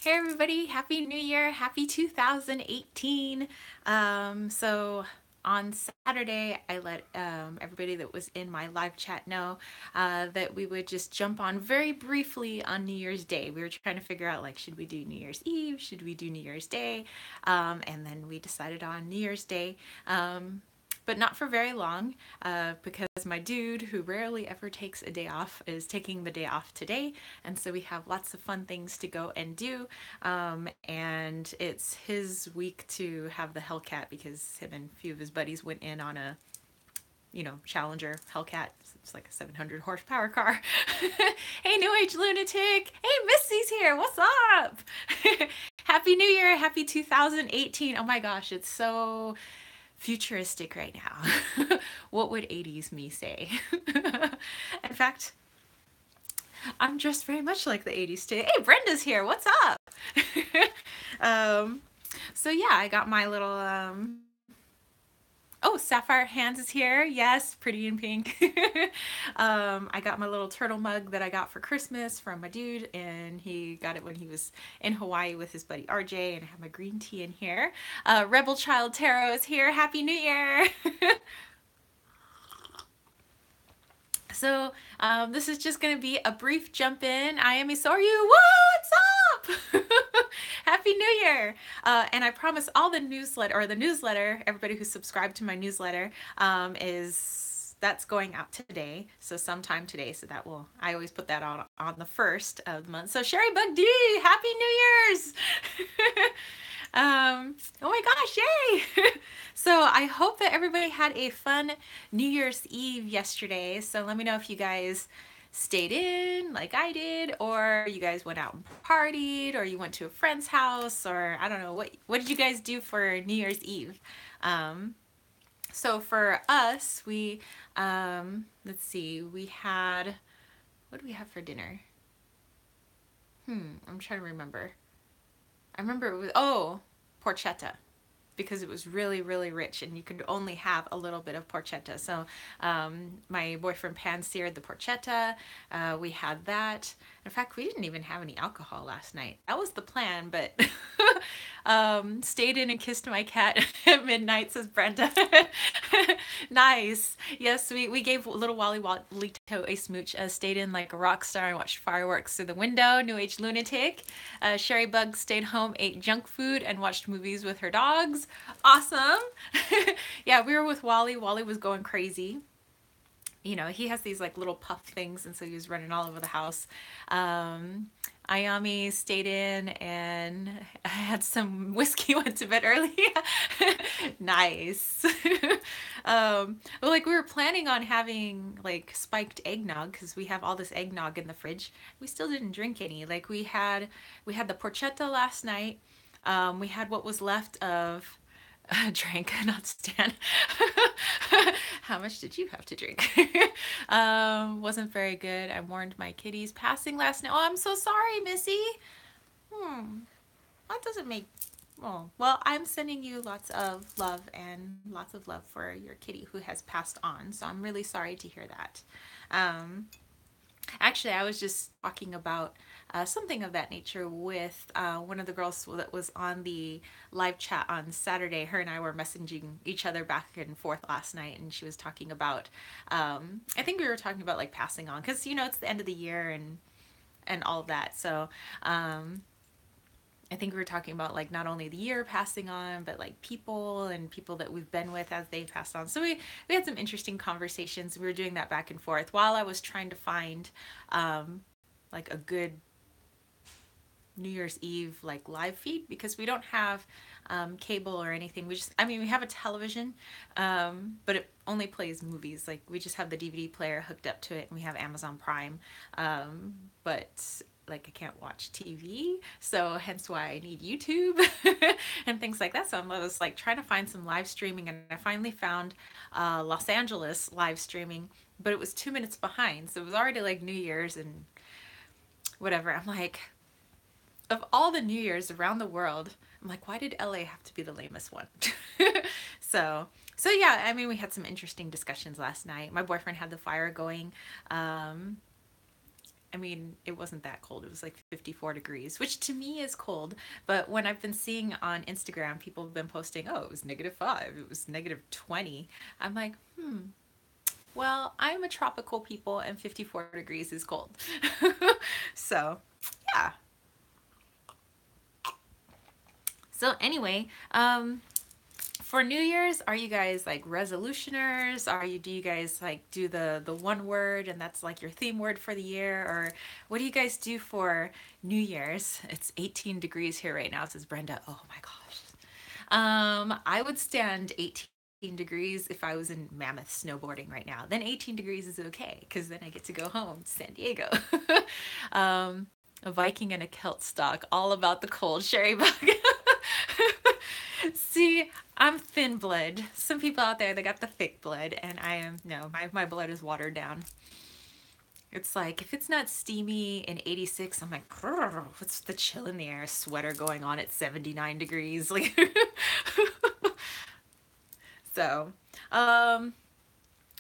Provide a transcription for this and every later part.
Hey everybody, Happy New Year, Happy 2018. So on Saturday, I let everybody that was in my live chat know that we would just jump on very briefly on New Year's Day. We were trying to figure out, like, should we do New Year's Eve? Should we do New Year's Day? And then we decided on New Year's Day. But not for very long because my dude, who rarely ever takes a day off, is taking the day off today. And so we have lots of fun things to go and do. And it's his week to have the Hellcat because him and a few of his buddies went in on a, Challenger Hellcat. It's like a 700 horsepower car. Hey, New Age Lunatic. Hey, Missy's here. What's up? Happy New Year. Happy 2018. Oh my gosh, it's so futuristic right now. What would 80s me say? In fact, I'm dressed very much like the 80s today. Hey, Brenda's here. What's up? um, so yeah, I got my little oh, Sapphire Hands is here. Yes, pretty in pink. I got my little turtle mug that I got for Christmas from my dude, and he got it when he was in Hawaii with his buddy RJ, and I have my green tea in here. Rebel Child Tarot is here. Happy New Year! So this is just going to be a brief jump in. I am so are you? What's up? Happy New Year! And I promise all the newsletter, everybody who's subscribed to my newsletter, that's going out today. So sometime today. So I always put that on the first of the month. So Sherry Bug D, Happy New Year's! Oh my gosh, yay! So I hope that everybody had a fun New Year's Eve yesterday. So let me know if you guys stayed in like I did, or you guys went out and partied, or you went to a friend's house, or I don't know, what did you guys do for New Year's Eve? So for us, let's see, what did we have for dinner? I'm trying to remember. I remember it was, porchetta, because it was really, really rich and you could only have a little bit of porchetta. So my boyfriend pan seared the porchetta. We had that. In fact, we didn't even have any alcohol last night. That was the plan, but stayed in and kissed my cat at midnight, says Brenda. Nice. Yes, we gave little Wally Walito a smooch. Stayed in like a rock star and watched fireworks through the window. New Age Lunatic. Sherry Bug stayed home, ate junk food, and watched movies with her dogs. Awesome. Yeah, we were with Wally. Wally was going crazy. He has these like little puff things, and so he was running all over the house. Ayami stayed in and had some whiskey, went to bed early. Nice. Well, like we were planning on having like spiked eggnog because we have all this eggnog in the fridge. We still didn't drink any. Like we had the porchetta last night. We had what was left of drank, not stand. How much did you have to drink? Wasn't very good. I mourned my kitty's passing last night. Oh, I'm so sorry, Missy. That doesn't make. Oh, well, I'm sending you lots of love and lots of love for your kitty who has passed on. So I'm really sorry to hear that. Um, Actually, I was just talking about something of that nature with one of the girls that was on the live chat on Saturday. Her and I were messaging each other back and forth last night, and she was talking about, I think we were talking about like passing on, because it's the end of the year and all of that. So I think we were talking about like not only the year passing on, but like people and people that we've been with as they passed on. So we had some interesting conversations. We were doing that back and forth while I was trying to find like a good New Year's Eve like live feed, because we don't have cable or anything. We have a television, but it only plays movies. Like we just have the DVD player hooked up to it, and we have Amazon Prime, but like I can't watch TV, so hence why I need YouTube and things like that. So I was like trying to find some live streaming, and I finally found Los Angeles live streaming, but it was 2 minutes behind, so it was already like New Year's and whatever. I'm like, of all the New Year's around the world, I'm like, why did LA have to be the lamest one? so so yeah, we had some interesting discussions last night. My boyfriend had the fire going. I mean, it wasn't that cold. It was like 54 degrees, which to me is cold. But when I've been seeing on Instagram, people have been posting, oh, it was -5, it was -20. I'm like, well, I'm a tropical people and 54 degrees is cold. So, yeah. So, anyway, for New Year's, are you guys like resolutioners? Do you guys like do the one word and that's like your theme word for the year? Or what do you guys do for New Year's? It's 18 degrees here right now, says Brenda. Oh my gosh. I would stand 18 degrees if I was in Mammoth snowboarding right now. Then 18 degrees is okay because then I get to go home to San Diego. A Viking and a Celt stock, all about the cold. Sherry Bug. See, I'm thin blood. Some people out there, they got the thick blood, and I am, no, my blood is watered down. It's like, if it's not steamy in 86, I'm like, what's the chill in the air? Sweater going on at 79 degrees. Like, so, um,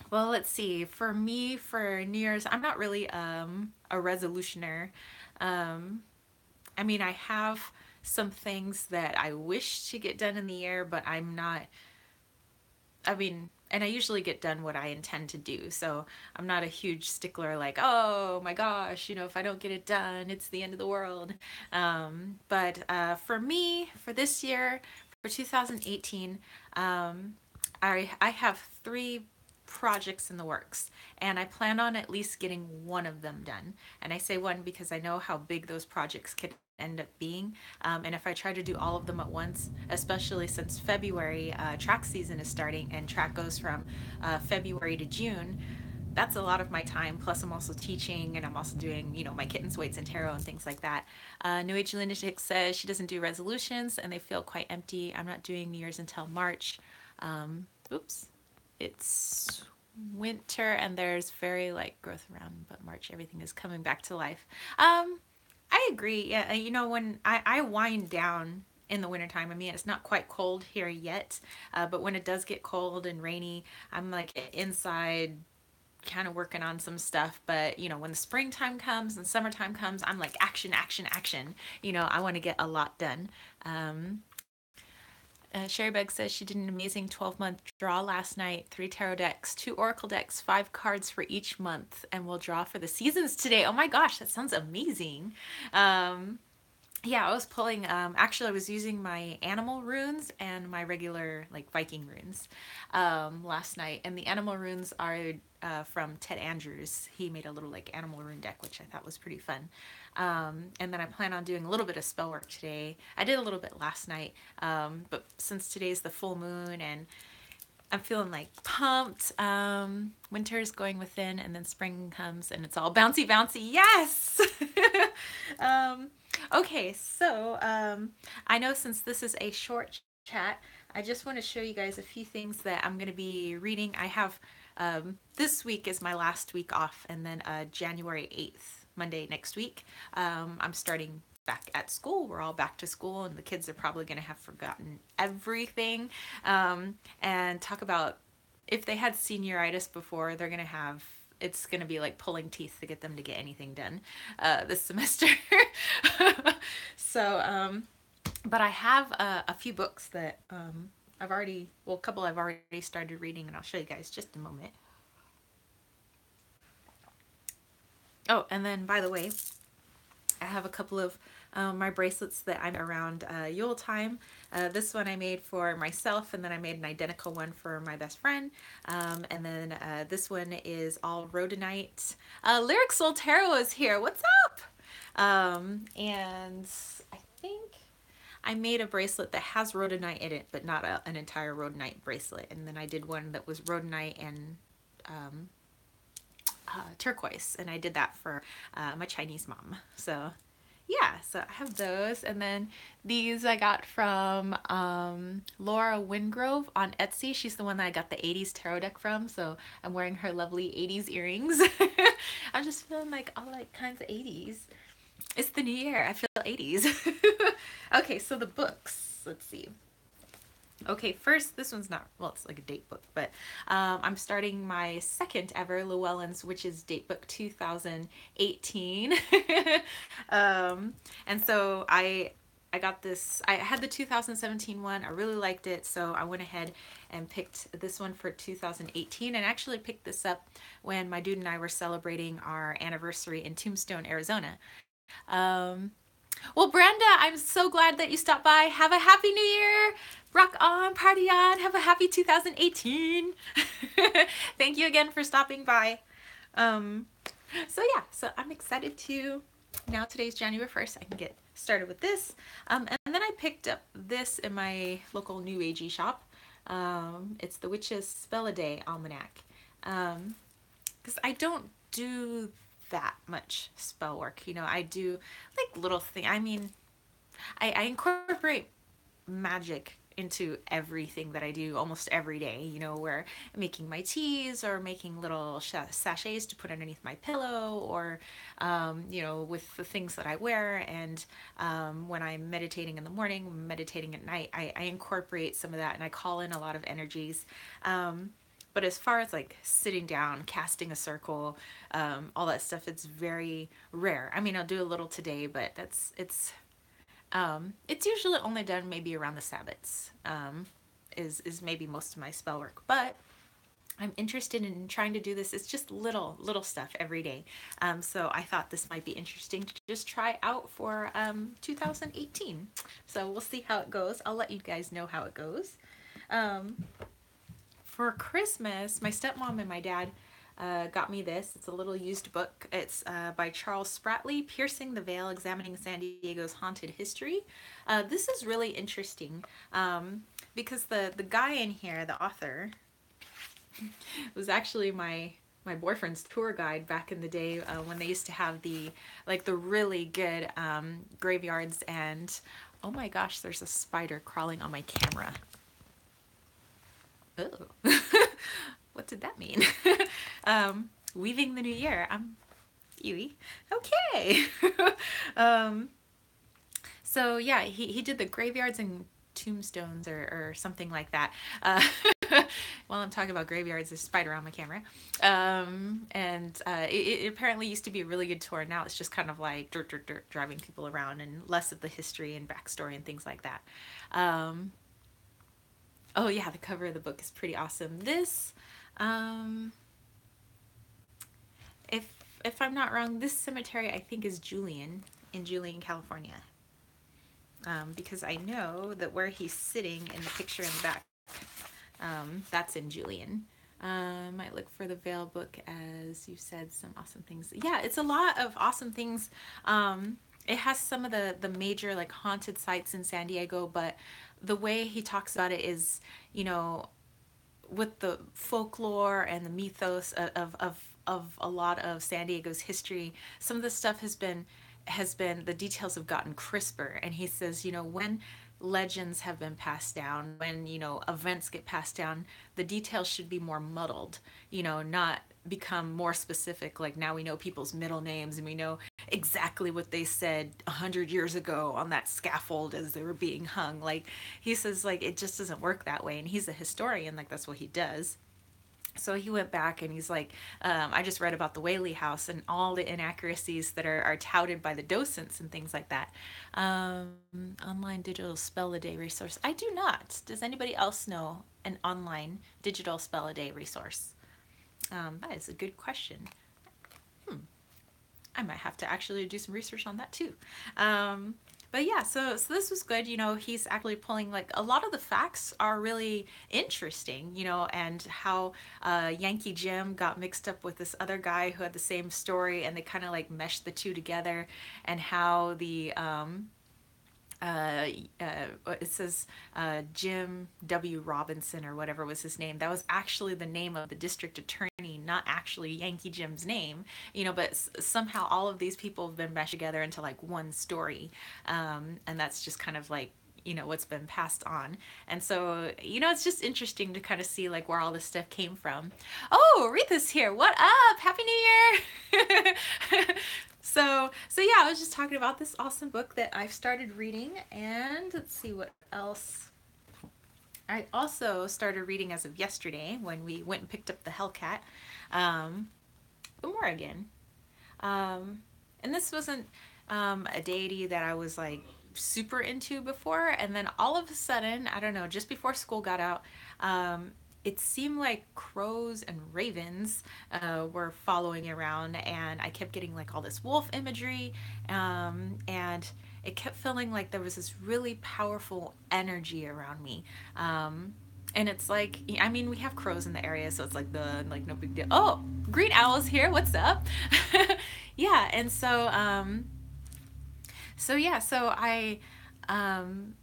well, let's see. For me, for New Year's, I'm not really a resolutioner. Um, I mean, I have some things that I wish to get done in the year, but I'm not, I mean, and I usually get done what I intend to do. So I'm not a huge stickler like, oh my gosh, if I don't get it done, it's the end of the world. But for me, for this year, for 2018, I have three projects in the works, and I plan on at least getting one of them done. And I say one because I know how big those projects could end up being. And if I try to do all of them at once, especially since February track season is starting and track goes from February to June, that's a lot of my time. Plus, I'm also teaching and I'm also doing, my kittens, weights, and tarot and things like that. New Age Lunatic says she doesn't do resolutions and they feel quite empty. I'm not doing New Year's until March. Oops. It's winter and there's very light growth around, but March everything is coming back to life. I agree. Yeah, when I wind down in the wintertime, I mean, it's not quite cold here yet, but when it does get cold and rainy, I'm like inside kind of working on some stuff. But, when the springtime comes and summertime comes, I'm like action, action, action. I want to get a lot done. Um, Sherry Bug says she did an amazing 12-month draw last night. 3 tarot decks, 2 oracle decks, 5 cards for each month, and we'll draw for the seasons today. Oh my gosh, that sounds amazing. Yeah, I was pulling, actually I was using my animal runes and my regular like Viking runes last night. And the animal runes are from Ted Andrews. He made a little like animal rune deck, which I thought was pretty fun. And then I plan on doing a little bit of spell work today. I did a little bit last night, but since today's the full moon and I'm feeling like pumped. Winter's going within and then spring comes and it's all bouncy, bouncy. Yes! Okay, so I know since this is a short chat, I just want to show you guys a few things that I'm going to be reading. I have this week is my last week off, and then January 8th, Monday next week, I'm starting back at school. We're all back to school, and the kids are probably going to have forgotten everything. And talk about if they had senioritis before, they're going to have it's going to be like pulling teeth to get them to get anything done this semester. So, but I have a few books that a couple I've already started reading, and I'll show you guys just a moment. Oh, and then by the way, I have a couple of my bracelets that I'm around Yule time. This one I made for myself, and then I made an identical one for my best friend. And then this one is all rhodonite. Lyric Soul Tarot is here. What's up? And I think I made a bracelet that has rhodonite in it, but not an entire rhodonite bracelet. And then I did one that was rhodonite and turquoise, and I did that for my Chinese mom. So yeah, so I have those, and then these I got from Laura Wingrove on Etsy. She's the one that I got the 80s tarot deck from, so I'm wearing her lovely 80s earrings. I'm just feeling like all like kinds of 80s. It's the new year. I feel 80s. Okay, so the books. Let's see. Okay, first, this one's not, well, it's like a date book, but I'm starting my second ever Llewellyn's, which is date book 2018. um, and so I got this, I had the 2017 one, I really liked it, so I went ahead and picked this one for 2018, and actually picked this up when my dude and I were celebrating our anniversary in Tombstone, Arizona. Um, well, Brenda, I'm so glad that you stopped by. Have a happy new year. Rock on, party on. Have a happy 2018. Thank you again for stopping by. Um, so yeah, so I'm excited to, now today's January 1st, I can get started with this. And then I picked up this in my local New Agey shop. It's the Witch's Spell a Day Almanac. Because I don't do that much spell work. You know, I do like little things. I mean, I incorporate magic into everything that I do almost every day, you know, where I'm making my teas or making little sachets to put underneath my pillow, or, you know, with the things that I wear. And when I'm meditating in the morning, meditating at night, I incorporate some of that, and I call in a lot of energies. But as far as like sitting down, casting a circle, all that stuff, it's very rare. I mean, I'll do a little today, but it's usually only done maybe around the Sabbats. Is maybe most of my spell work, but I'm interested in trying to do this. It's just little stuff every day. So I thought this might be interesting to just try out for 2018. So we'll see how it goes. I'll let you guys know how it goes. Um, for Christmas, my stepmom and my dad got me this. It's a little used book. It's by Charles Spratley, Piercing the Veil, Examining San Diego's Haunted History. This is really interesting because the guy in here, the author, was actually my boyfriend's tour guide back in the day when they used to have the really good graveyards. And oh my gosh, there's a spider crawling on my camera. Oh, what did that mean? Weaving the new year. I'm Yui. Okay. um, so yeah, he did the graveyards and tombstones, or something like that. While I'm talking about graveyards, there's a spider on my camera. And it apparently used to be a really good tour. Now it's just kind of like dirt, driving people around, and less of the history and backstory and things like that. Um, oh yeah, the cover of the book is pretty awesome. This, um, if if I'm not wrong, this cemetery I think is Julian, in Julian, California. Because I know that where he's sitting in the picture in the back, that's in Julian. Might look for the Veil book, as you said, some awesome things. Yeah, it's a lot of awesome things. It has some of the major like haunted sites in San Diego, but the way he talks about it is, you know, with the folklore and the mythos of a lot of San Diego's history, some of the stuff has been the details have gotten crisper. And he says, you know, when legends have been passed down, when, you know, events get passed down, the details should be more muddled, you know, not become more specific. Like now we know people's middle names, and we know exactly what they said 100 years ago on that scaffold as they were being hung. Like he says, like it just doesn't work that way, and he's a historian, like that's what he does. So he went back and he's like, I just read about the Whaley House and all the inaccuracies that are touted by the docents and things like that. Um, Online digital spell a day resource. I do not. Does anybody else know an online digital spell a day resource? That is a good question. I might have to actually do some research on that too. Um, but yeah, so this was good. You know, he's actually pulling like a lot of the facts are really interesting. You know, and how Yankee Jim got mixed up with this other guy who had the same story, and they kind of like meshed the two together, and how the uh, it says Jim W. Robinson or whatever was his name. That was actually the name of the district attorney, not actually Yankee Jim's name. You know, but somehow all of these people have been meshed together into like one story, and that's just kind of like, you know, what's been passed on. And so, you know, it's just interesting to kind of see like where all this stuff came from. Oh, Aretha's here. What up? Happy New Year. So yeah, I was just talking about this awesome book that I've started reading, and let's see what else. I also started reading as of yesterday when we went and picked up the Hellcat, um, the Morrigan. Um, and this wasn't a deity that I was like super into before. And then all of a sudden, I don't know, just before school got out, um, it seemed like crows and ravens were following around, and I kept getting like all this wolf imagery, and it kept feeling like there was this really powerful energy around me. And it's like, I mean, we have crows in the area, so it's like the like no big deal. Oh, green owl's here. What's up? Yeah, and so yeah, so I um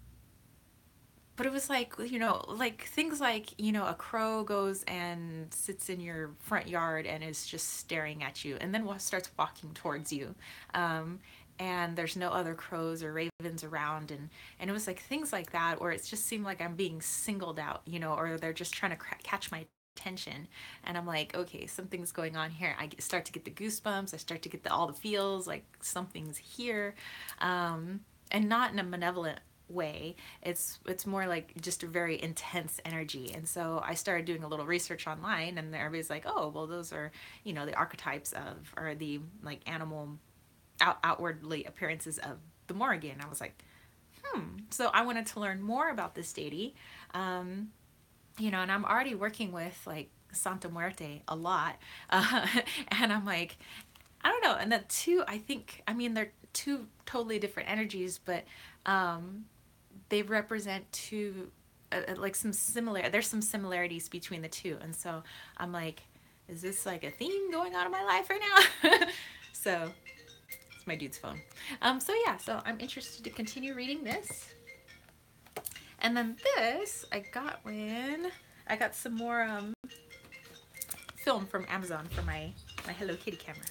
but it was like, like things like, a crow goes and sits in your front yard and is just staring at you, and then starts walking towards you. Um, and there's no other crows or ravens around, and it was like things like that, or it just seemed like I'm being singled out, or they're just trying to catch my attention. And I'm like, okay, something's going on here. Start to get the goosebumps. I start to get all the feels, like something's here. And not in a malevolent way. It's more like just a very intense energy. And so I started doing a little research online, and everybody's like, oh, well, those are, the archetypes of, or the like animal outwardly appearances of the Morrigan. I was like, so I wanted to learn more about this deity. um, and I'm already working with like Santa Muerte a lot. uh, and I'm like, I don't know. And the two, I think, I mean, they're two totally different energies, but um, they represent two, like there's some similarities between the two. And so I'm like, is this like a theme going on in my life right now? So it's my dude's phone. So yeah, so I'm interested to continue reading this. And then this I got when I got some more film from Amazon for my Hello Kitty camera.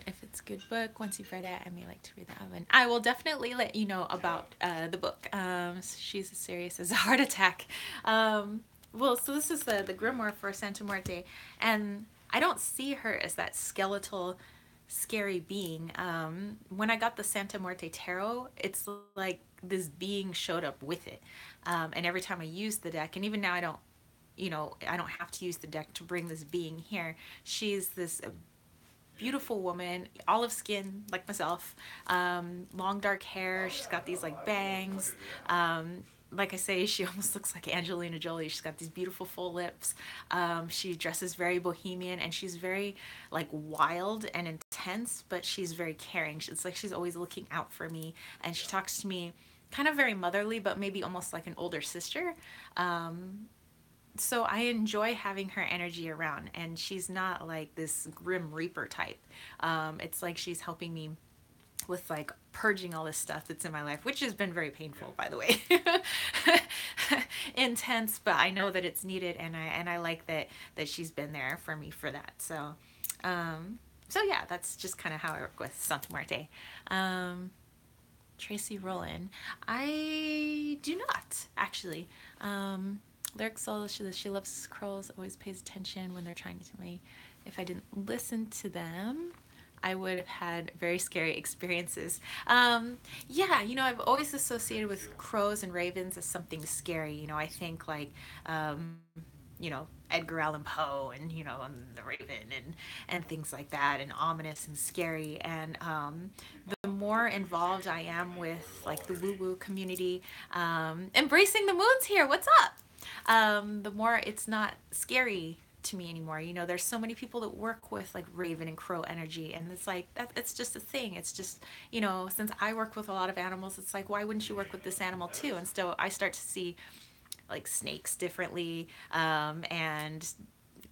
If it's a good book, once you've read it, I may like to read that one. I will definitely let you know about the book. She's as serious as a heart attack. Well, so this is the grimoire for Santa Muerte, and I don't see her as that skeletal, scary being. When I got the Santa Muerte tarot, it's like this being showed up with it, and every time I use the deck, and even now I don't have to use the deck to bring this being here. She's this beautiful woman, olive skin like myself, long dark hair. She's got these like bangs. Like I say, she almost looks like Angelina Jolie. She's got these beautiful full lips. She dresses very bohemian, and she's very like wild and intense, but she's very caring. It's like she's always looking out for me, and she talks to me kind of very motherly, but maybe almost like an older sister. So I enjoy having her energy around, and she's not like this grim reaper type. It's like she's helping me with like purging all this stuff that's in my life, which has been very painful, by the way. Intense, but I know that it's needed, and I like that she's been there for me for that. So yeah, that's just kind of how I work with Santa Muerte. Tracy Rowland, I do not actually. Lyric Soul, she loves crows, always pays attention when they're trying to tell me. If I didn't listen to them, I would have had very scary experiences. Yeah, I've always associated with crows and ravens as something scary. I think like, Edgar Allan Poe, and the Raven, and things like that, and ominous and scary. And the more involved I am with like the woo woo community, embracing the moons here. What's up? The more it's not scary to me anymore. There's so many people that work with like raven and crow energy, and it's like that. It's just a thing. It's just, since I work with a lot of animals, it's like, why wouldn't you work with this animal too? And so I start to see like snakes differently, and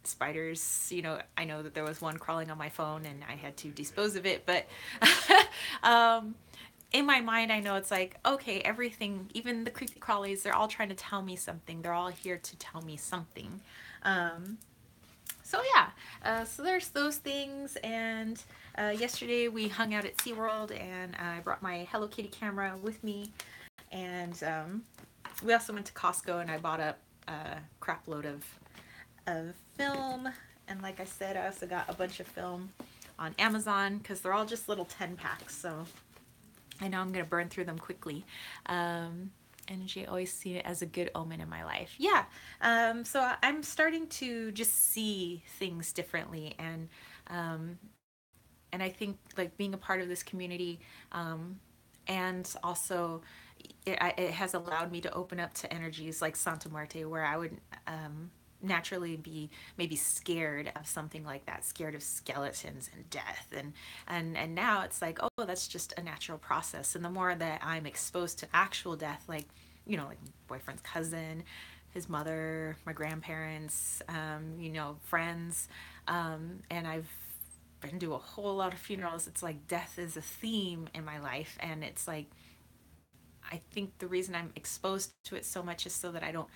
spiders. I know that there was one crawling on my phone, and I had to dispose of it, but in my mind, I know it's like, okay, everything, even the creepy crawlies, they're all trying to tell me something. They're all here to tell me something. So yeah, so there's those things. And yesterday we hung out at SeaWorld, and I brought my Hello Kitty camera with me. And we also went to Costco, and I bought a crap load of film. And like I said, I also got a bunch of film on Amazon, because they're all just little 10 packs. So I know I'm going to burn through them quickly. Energy, always see it as a good omen in my life. Yeah. So I'm starting to just see things differently, um, and I think like being a part of this community, and also it has allowed me to open up to energies like Santa Muerte, where I would naturally be maybe scared of something like that, scared of skeletons and death, and now it's like, oh, that's just a natural process. And the more that I'm exposed to actual death, like, like boyfriend's cousin, his mother, my grandparents, friends, and I've been to a whole lot of funerals. It's like death is a theme in my life, and it's like I think the reason I'm exposed to it so much is so that I don't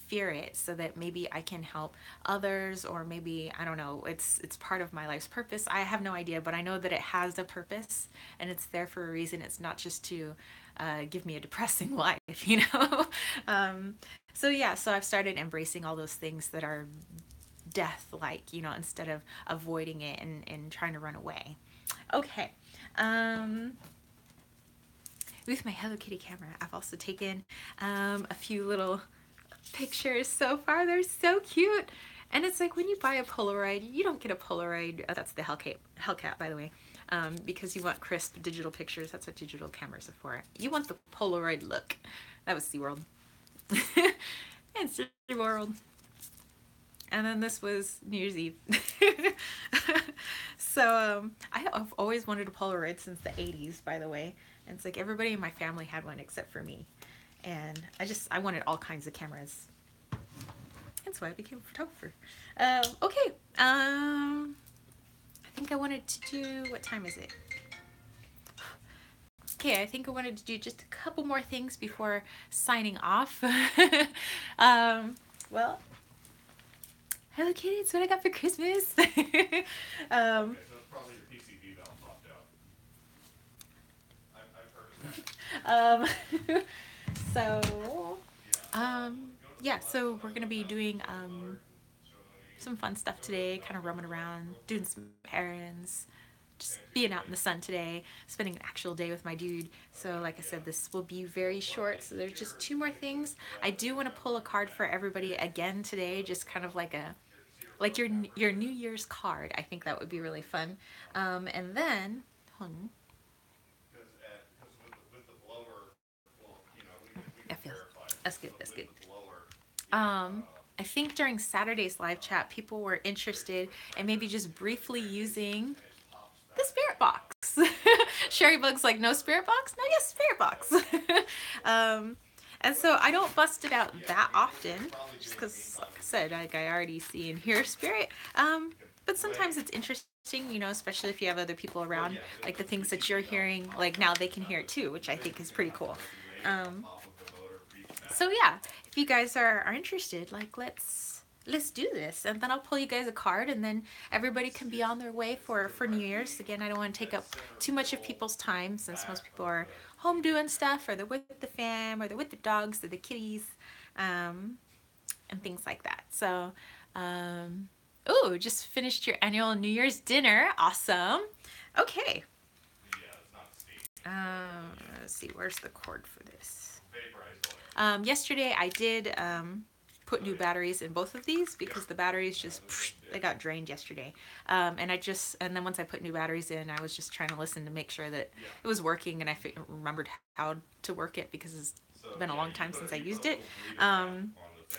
fear it, so that maybe I can help others, or maybe I don't know, it's part of my life's purpose. I have no idea, but I know that it has a purpose and it's there for a reason. It's not just to give me a depressing life. So yeah, so I've started embracing all those things that are death like, instead of avoiding it and trying to run away. Okay. um with my Hello Kitty camera, I've also taken a few little pictures so far. They're so cute. And it's like when you buy a Polaroid, you don't get a Polaroid. That's the Hellcat, by the way, because you want crisp digital pictures. That's what digital cameras are for. You want the Polaroid look. That was SeaWorld. And SeaWorld. And then this was New Year's Eve. So I've always wanted a Polaroid since the 80s, by the way. And it's like everybody in my family had one except for me. And I wanted all kinds of cameras. That's why I became a photographer. Okay. I think I wanted to do, what time is it? Okay, I think I wanted to do just a couple more things before signing off. Well, Hello Kitty, it's what I got for Christmas. Okay, so it's probably your PCB valve popped out. I've heard of that. um, so, yeah, so we're gonna be doing some fun stuff today, kind of roaming around, doing some errands, just being out in the sun today, spending an actual day with my dude. So like I said, this will be very short, so there's just two more things. I do want to pull a card for everybody again today, just kind of like your New Year's card. I think that would be really fun. And then, hold on. Because with the blower, well, we That can feels, verify that's this, good, but that's with good. the blower, I think during Saturday's live chat, people were interested in maybe just briefly using it pops the back spirit in. box. Sherry Bug's like, no spirit box? No, yes, spirit box. um, and so I don't bust it out that often, just because, like I said, like I already see and hear spirit. But sometimes it's interesting, especially if you have other people around, like the things that you're hearing, like now they can hear it too, which I think is pretty cool. Um, Top of the motor reach back. so yeah, if you guys are interested, like let's do this, and then I'll pull you guys a card, and then everybody can be on their way for New Year's. Again, I don't want to take up too much of people's time since most people are home doing stuff, or they're with the fam, or they're with the dogs or the kitties, um, and things like that. So, oh, just finished your annual New Year's dinner. Awesome. Okay. Yeah, it's not steam. Let's see. Where's the cord for this? Vaporized oil. Yesterday I did put new batteries in both of these because the batteries just they got drained yesterday. And then once I put new batteries in, I was just trying to listen to make sure that it was working, and I remembered how to work it because it's been a long time since I used it.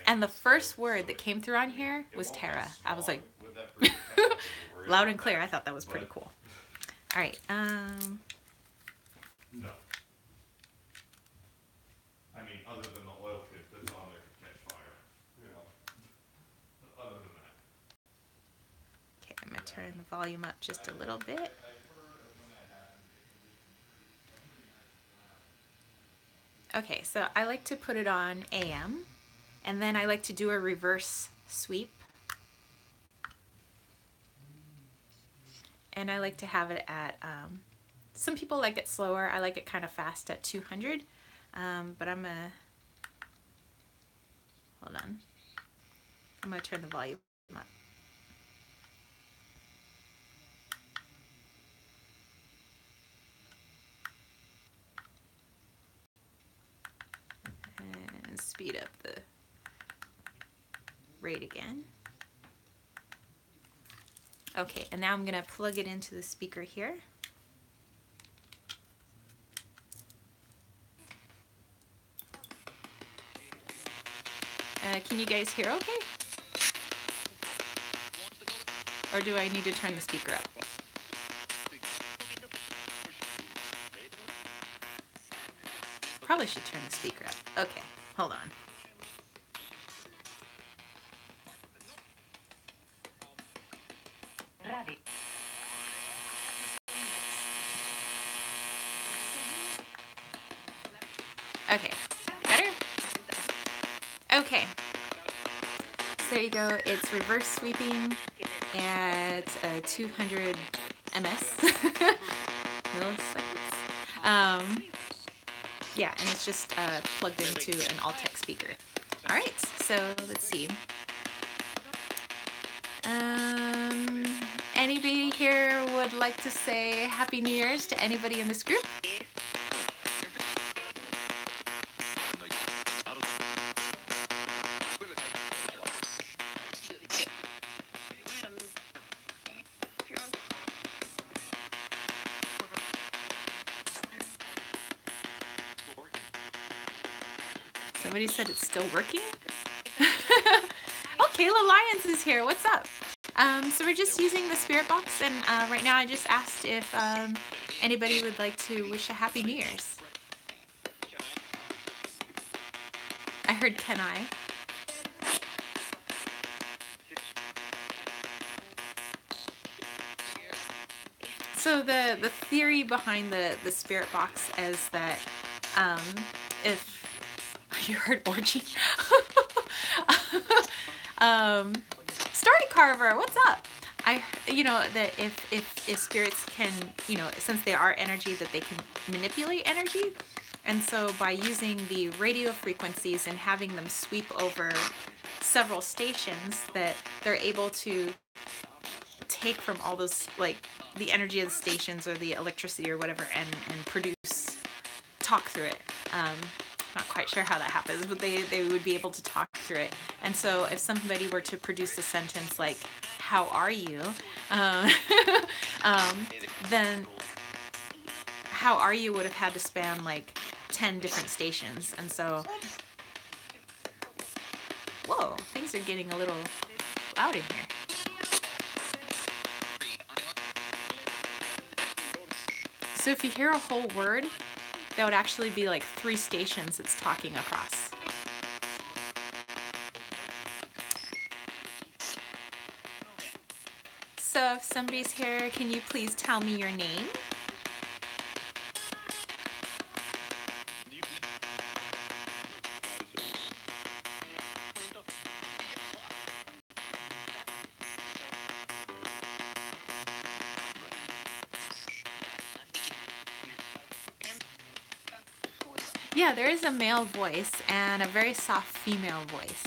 And the first word that came through on here was Terra. I was like, loud and clear. I thought that was pretty cool. All right. No. I mean, other than the oil kit that's on there to catch fire. Other than that. Okay, I'm gonna turn the volume up just a little bit. Okay, so I like to put it on AM, and then I like to do a reverse sweep. And I like to have it at, some people like it slower. I like it kind of fast at 200. But hold on. I'm gonna turn the volume up. speed up the rate again. Okay, and now I'm gonna plug it into the speaker here. Can you guys hear okay? Or do I need to turn the speaker up? Probably should turn the speaker up. Okay, hold on. Okay, better? Okay, so there you go. It's reverse sweeping at 200 ms milliseconds. Yeah, and it's just plugged into an Altec speaker. All right, so let's see. Anybody here would like to say Happy New Year's to anybody in this group? Somebody said it's still working? Oh, Kayla Lyons is here. What's up? So we're just using the spirit box, and right now I just asked if anybody would like to wish a Happy New Year's. I heard, can I? So the theory behind the spirit box is that if you heard orgy, Story Carver, what's up? That if spirits can, since they are energy, that they can manipulate energy, and so by using the radio frequencies and having them sweep over several stations, that they're able to take from all those, like the energy of the stations or the electricity or whatever, and produce, talk through it. Not quite sure how that happens, but they would be able to talk through it. And so if somebody were to produce a sentence like, how are you? Then how are you would have had to span like 10 different stations. And so, whoa, things are getting a little loud in here. So if you hear a whole word, that would actually be like 3 stations it's talking across. So if somebody's here, can you please tell me your name? Yeah, there is a male voice and a very soft female voice.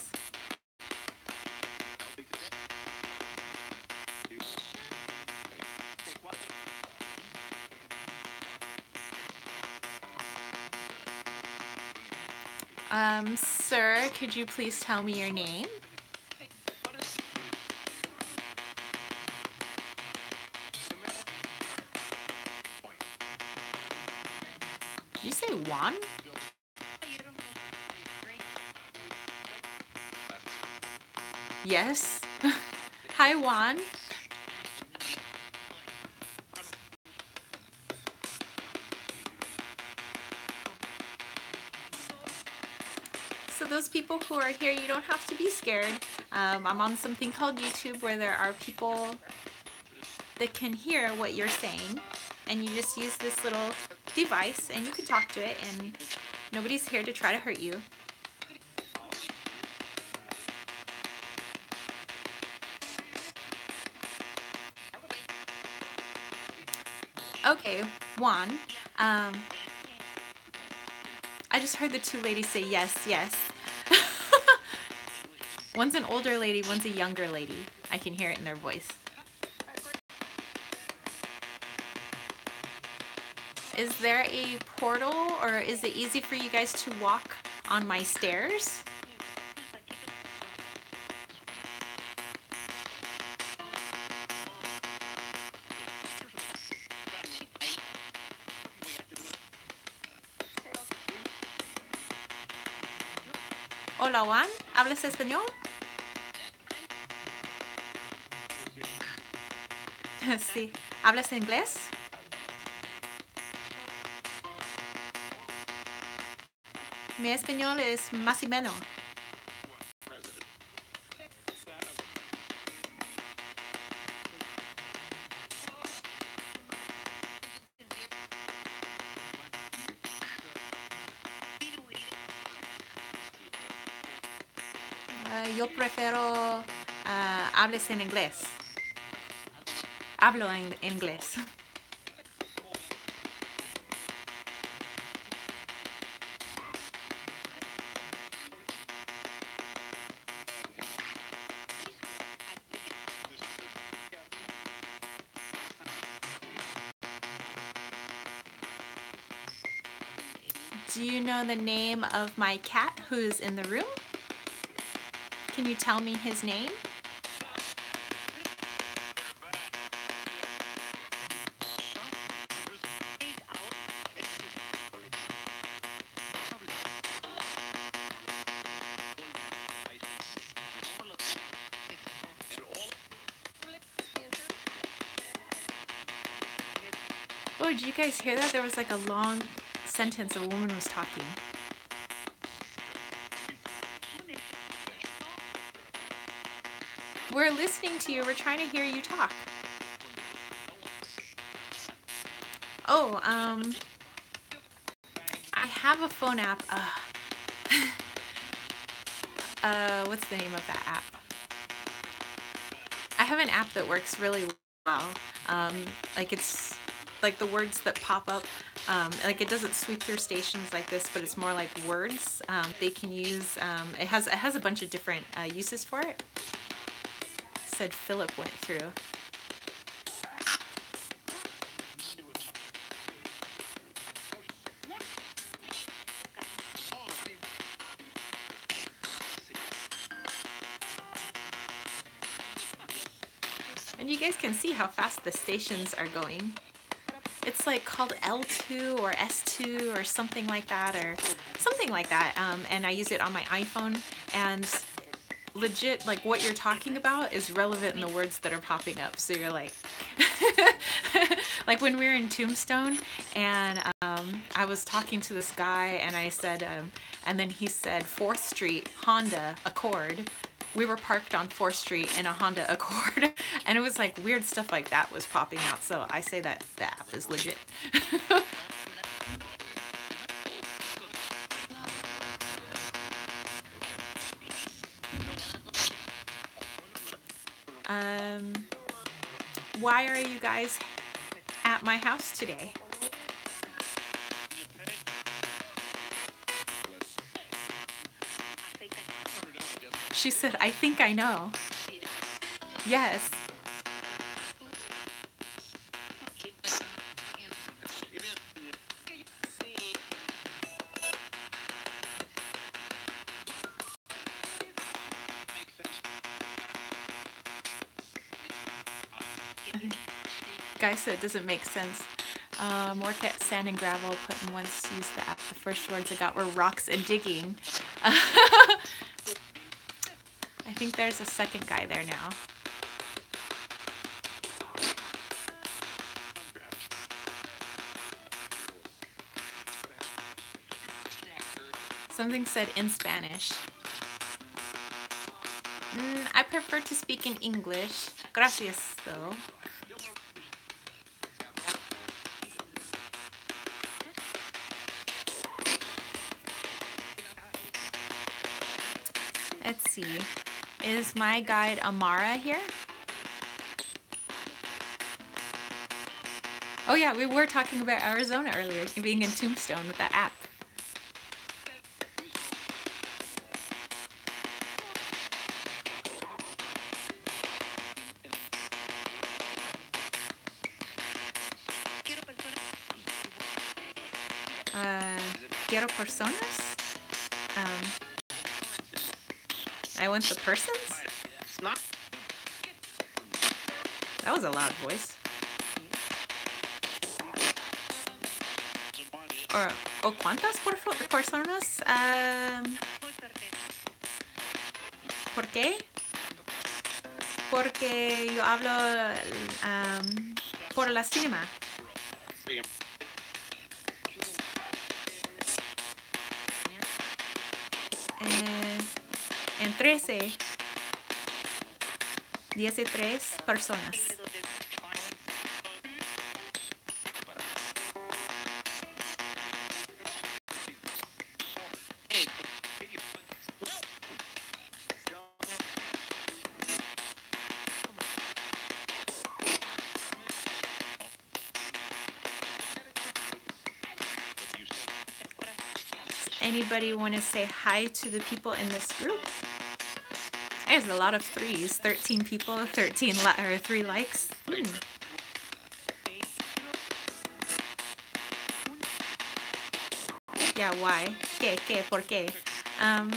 Sir, could you please tell me your name? Did you say Juan? Yes. Hi, Juan. So those people who are here, you don't have to be scared. I'm on something called YouTube where there are people that can hear what you're saying, and you just use this little device and you can talk to it, and nobody's here to try to hurt you. Okay, Juan. I just heard the 2 ladies say yes, yes. One's an older lady, one's a younger lady. I can hear it in their voice. Is there a portal, or is it easy for you guys to walk on my stairs. Hola Juan, ¿hablas español? Sí. ¿Hablas inglés? Mi español es más y menos. Yo prefiero hables en inglés. Hablo en inglés. Do you know the name of my cat who's in the room? Can you tell me his name? Oh, did you guys hear that? There was like a long sentence a woman was talking. We're listening to you. We're trying to hear you talk. Oh, I have a phone app. What's the name of that app? I have an app that works really well. Like it's like the words that pop up. Like it doesn't sweep through stations like this, but it's more like words. They can use. It has a bunch of different uses for it. Said Philip went through. And you guys can see how fast the stations are going. It's like called L2 or S2 or something like that, and I use it on my iPhone, and legit, like what you're talking about is relevant in the words that are popping up. So you're like, like when we were in Tombstone, and I was talking to this guy, and I said, and then he said 4th Street Honda Accord. We were parked on 4th Street in a Honda Accord, and it was like weird stuff like that was popping out. So I say that the app is legit. um, why are you guys at my house today? She said, I think I know. Yes. Guy said it doesn't make sense. Work at sand and gravel, put in once used the app. The first words I got were rocks and digging. I think there's a second guy there now. Something said in Spanish. I prefer to speak in English. Gracias, though. Let's see. Is my guide Amara here? Oh yeah, we were talking about Arizona earlier, being in Tombstone with that app. Quiero personas? Um, I went to persons? That was a loud voice. Or, ¿O cuántas personas? ¿Por qué? Porque yo hablo por la cinema. Eh, en 13, 13 personas. Anybody want to say hi to the people in this group? There's a lot of threes. 13 people, 13 or 3 likes. Yeah, why? ¿Qué? ¿Qué? ¿Por qué? Um,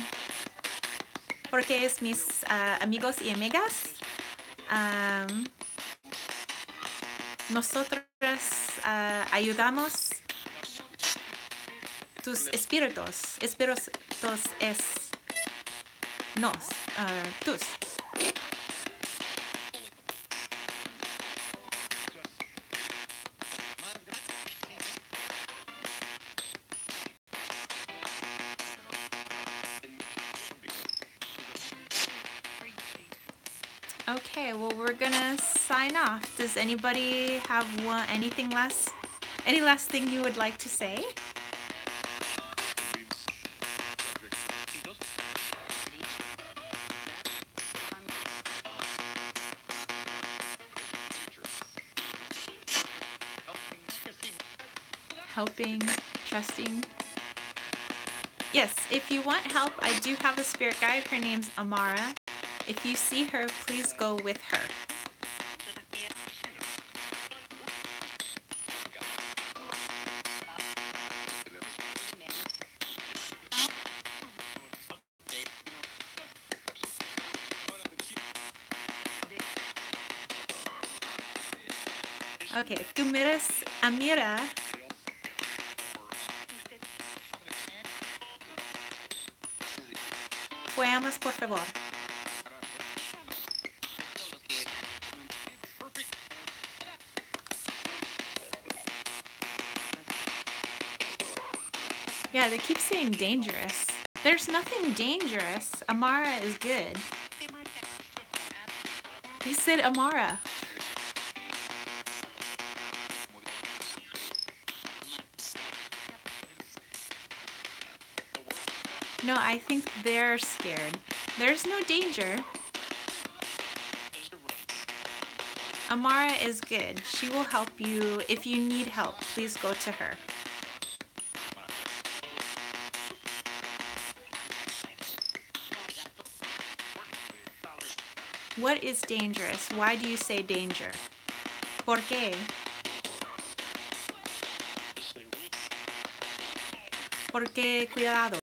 porque es mis amigos y amigas. Nosotras ayudamos tus espíritus. Espíritus es nos, tus. Okay, well, we're gonna sign off. Does anybody have any last thing you would like to say? Helping, trusting. Yes, if you want help, I do have a spirit guide. Her name's Amara. If you see her, please go with her. Okay, tú miras Amira. Poemas, por favor. Yeah, they keep saying dangerous. There's nothing dangerous. Amara is good. They said Amara. No, I think they're scared. There's no danger. Amara is good. She will help you. If you need help, please go to her. What is dangerous? Why do you say danger? ¿Por qué? Porque cuidado.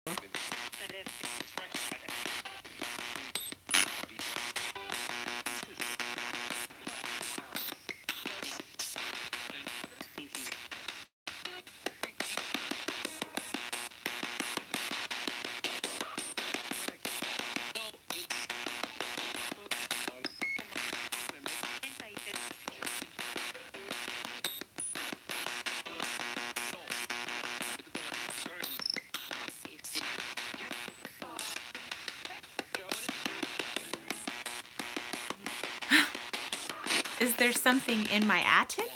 Is there something in my attic?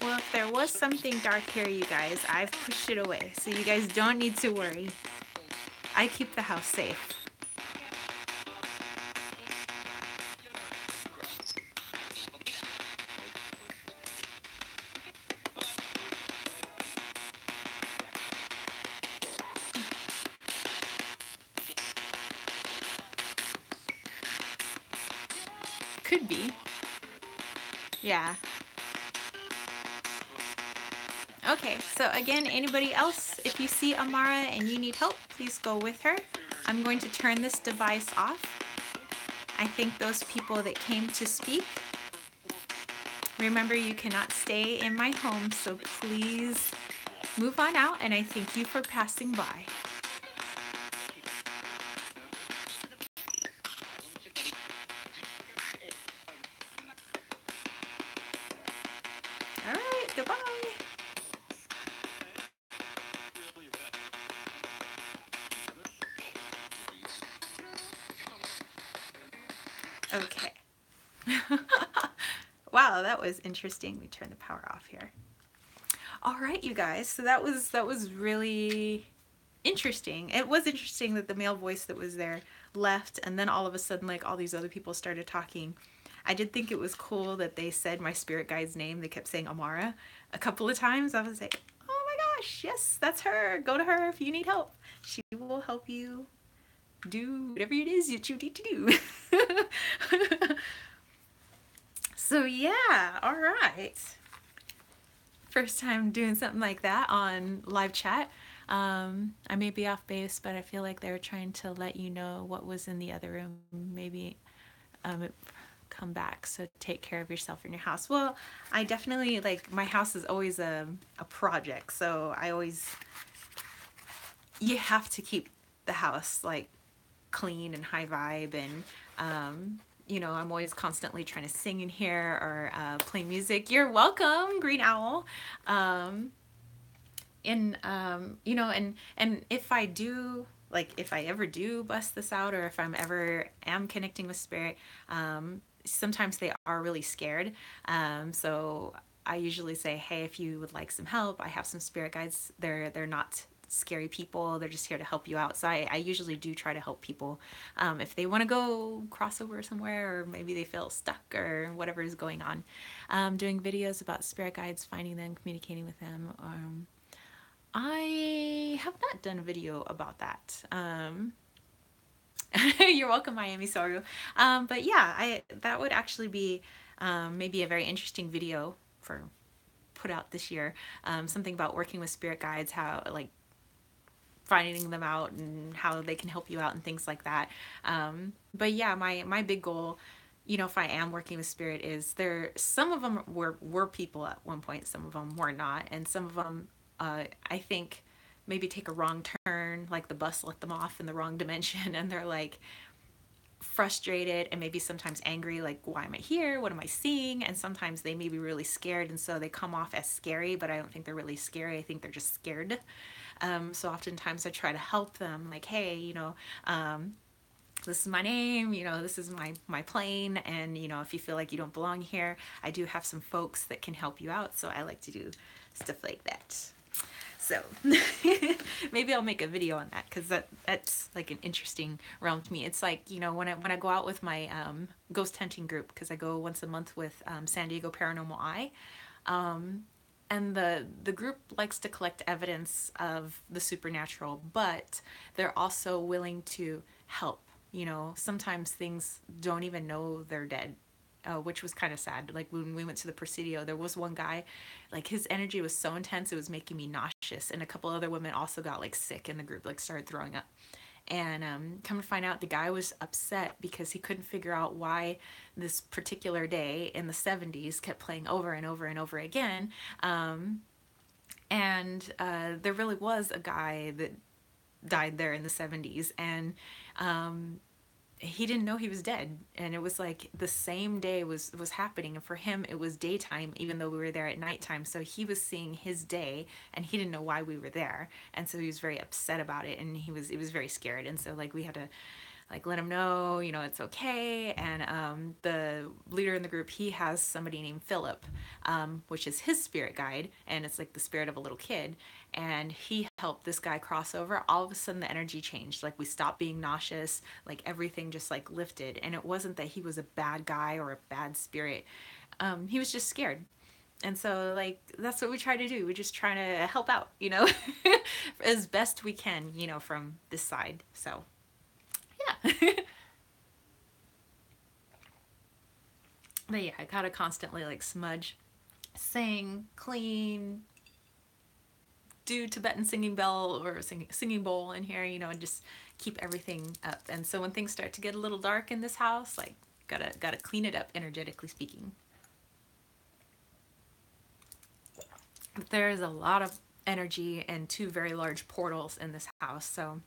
Well, if there was something dark here, you guys, I've pushed it away, so you guys don't need to worry. I keep the house safe. Could be. Yeah. Okay, so again, anybody else, if you see Amara and you need help, please go with her. I'm going to turn this device off. I thank those people that came to speak. Remember, you cannot stay in my home, so please move on out, and I thank you for passing by. All right, goodbye. Okay. Wow, that was interesting. We turn the power off here. All right, you guys. So that was really interesting. It was interesting that the male voice that was there left, and then all of a sudden, like, all these other people started talking. I did think it was cool that they said my spirit guide's name. They kept saying Amara a couple of times. I was like, oh my gosh, yes, that's her. Go to her if you need help. She will help you do whatever it is that you need to do. So yeah, all right. First time doing something like that on live chat. I may be off base, but I feel like they were trying to let you know what was in the other room. Maybe it come back. So take care of yourself in your house. Well, I definitely, like, my house is always a project. So I always, you have to keep the house like clean and high vibe, and I'm always constantly trying to sing in here or play music. You're welcome, Green Owl. Um, and if I do, like, if I ever do bust this out, or if I'm ever am connecting with spirit, sometimes they are really scared. So I usually say, hey, if you would like some help, I have some spirit guides. They're not scary people. They're just here to help you out. So I usually do try to help people if they want to go cross over somewhere, or maybe they feel stuck or whatever is going on. Doing videos about spirit guides, finding them, communicating with them. I have not done a video about that. You're welcome, Miami Soru. But yeah, that would actually be maybe a very interesting video for put out this year. Something about working with spirit guides, how, like, finding them out and how they can help you out and things like that. But yeah, my big goal, if I am working with spirit, is some of them were people at one point, some of them were not, and some of them I think maybe take a wrong turn, like the bus let them off in the wrong dimension, and they're like frustrated and maybe sometimes angry, like, why am I here, what am I seeing? And sometimes they may be really scared, and so they come off as scary, but I don't think they're really scary. I think they're just scared. So oftentimes I try to help them, like, hey, this is my name, this is my plane, and if you feel like you don't belong here, I do have some folks that can help you out. So I like to do stuff like that. So maybe I'll make a video on that, because that's like an interesting realm to me. It's like, when I go out with my ghost hunting group, because I go once a month with San Diego Paranormal Eye, and the group likes to collect evidence of the supernatural, but they're also willing to help. Sometimes things don't even know they're dead, which was kind of sad. Like, when we went to the Presidio, there was one guy, like, his energy was so intense, it was making me nauseous. And a couple other women also got, like, sick in the group, like, started throwing up. And come to find out, the guy was upset because he couldn't figure out why this particular day in the 70s kept playing over and over and over again. And there really was a guy that died there in the 70s, and he didn't know he was dead, and it was like the same day was happening, and for him it was daytime even though we were there at nighttime. So he was seeing his day, and he didn't know why we were there, and so he was very upset about it, and he was very scared. And so, like, we had to, like, let him know, it's okay. And the leader in the group, he has somebody named Philip, which is his spirit guide, and it's like the spirit of a little kid. And he helped this guy cross over. All of a sudden, the energy changed. Like, we stopped being nauseous. Like, everything just, like, lifted. And it wasn't that he was a bad guy or a bad spirit. He was just scared. And so, like, that's what we try to do. We just try to help out, as best we can, from this side. So, yeah. But yeah, I gotta constantly like smudge, sing, clean, do Tibetan singing bell or singing bowl in here, and just keep everything up. And so when things start to get a little dark in this house, like gotta clean it up energetically speaking. There's a lot of energy and two very large portals in this house, so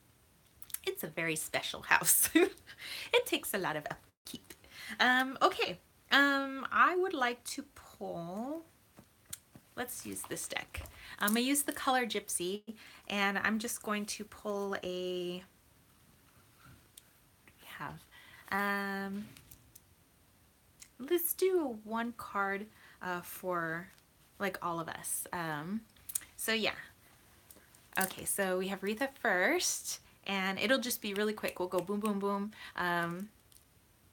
it's a very special house. It takes a lot of upkeep. Okay. I would like to pull. Let's use this deck. I'm gonna use the color Gypsy, and I'm just going to pull a. We have. Um, let's do one card for like all of us. So yeah. Okay, so we have Retha first, and it'll just be really quick. We'll go boom, boom, boom.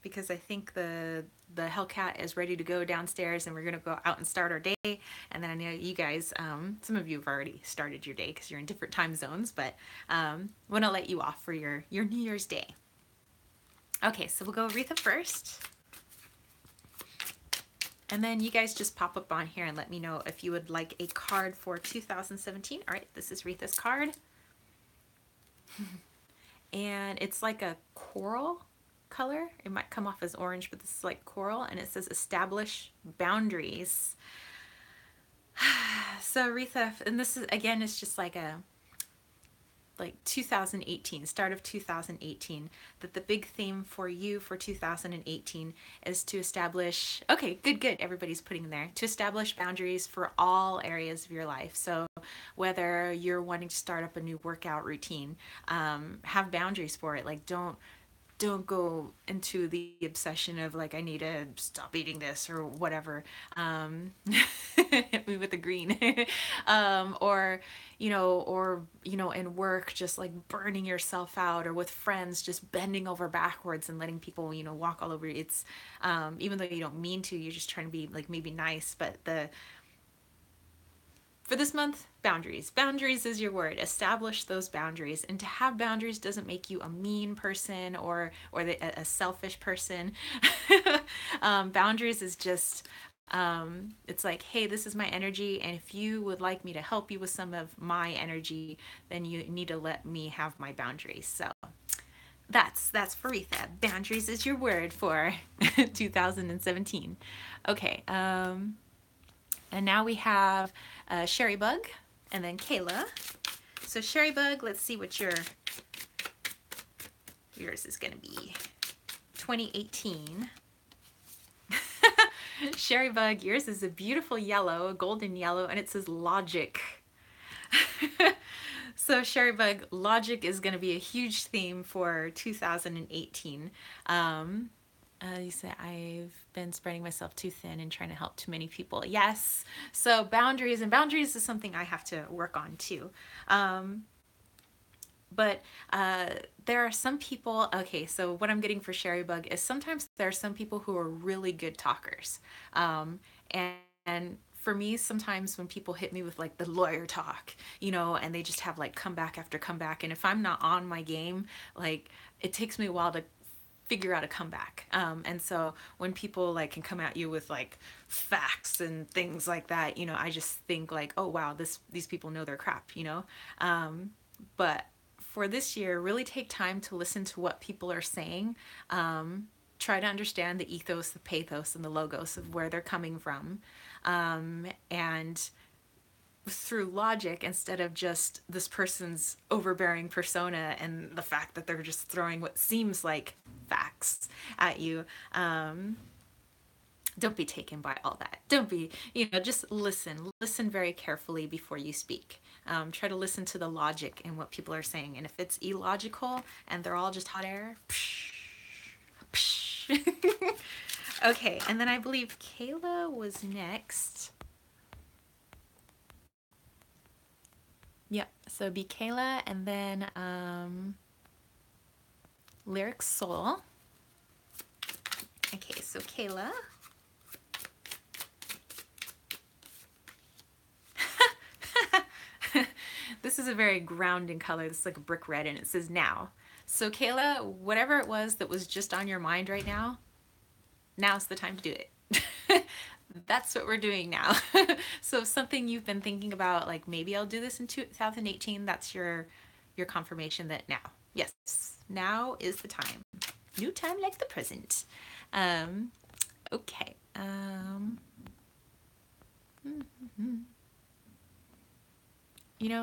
Because I think the Hellcat is ready to go downstairs, and we're gonna go out and start our day. And then I know you guys, some of you have already started your day because you're in different time zones, but want to let you off for your New Year's Day. Okay, so we'll go Retha first. And then you guys just pop up on here and let me know if you would like a card for 2017. All right, this is Retha's card. And it's like a coral color. It might come off as orange, but this is like coral, and it says establish boundaries. So Retha, and this is again, it's just like a 2018, start of 2018, that the big theme for you for 2018 is to establish, okay, good, everybody's putting there, to establish boundaries for all areas of your life. So whether you're wanting to start up a new workout routine, have boundaries for it. Like don't go into the obsession of like I need to stop eating this or whatever. Hit me with the green. Or in work just like burning yourself out, or with friends just bending over backwards and letting people walk all over you. It's even though you don't mean to, you're just trying to be like maybe nice, but for this month, boundaries. Boundaries is your word. Establish those boundaries. And to have boundaries doesn't make you a mean person or a selfish person. Boundaries is just, it's like, hey, this is my energy, and if you would like me to help you with some of my energy, then you need to let me have my boundaries. So that's for Retha. Boundaries is your word for 2017. Okay. And now we have Sherry Bug and then Kayla. So Sherry Bug, let's see what yours is going to be. 2018. Sherry Bug, yours is a beautiful yellow, a golden yellow, and it says logic. So Sherry Bug, logic is going to be a huge theme for 2018. You say, I've been spreading myself too thin and trying to help too many people. Yes. So boundaries is something I have to work on too. But there are some people, okay, so what I'm getting for Sherry Bug is sometimes there are some people who are really good talkers. And for me, sometimes when people hit me with like the lawyer talk, and they just have like comeback after comeback, and if I'm not on my game, like it takes me a while to figure out a comeback. And so when people like can come at you with like facts and things like that, I just think like, oh wow, these people know their crap, but for this year, really take time to listen to what people are saying. Try to understand the ethos, the pathos, and the logos of where they're coming from. And through logic, instead of just this person's overbearing persona and the fact that they're just throwing what seems like facts at you. Don't be taken by all that. Don't be, just listen very carefully before you speak. Try to listen to the logic in what people are saying. And if it's illogical and they're all just hot air, psh, psh. Okay, and then I believe Kayla was next. Yep, so it'd be Kayla and then Lyric Soul. Okay, so Kayla. This is a very grounding color. This is like a brick red, and it says now. So Kayla, whatever it was that was just on your mind right now, now's the time to do it. That's what we're doing now. So if something you've been thinking about, like maybe I'll do this in 2018, that's your confirmation that now, yes, now is the time. New time like the present. Um, okay.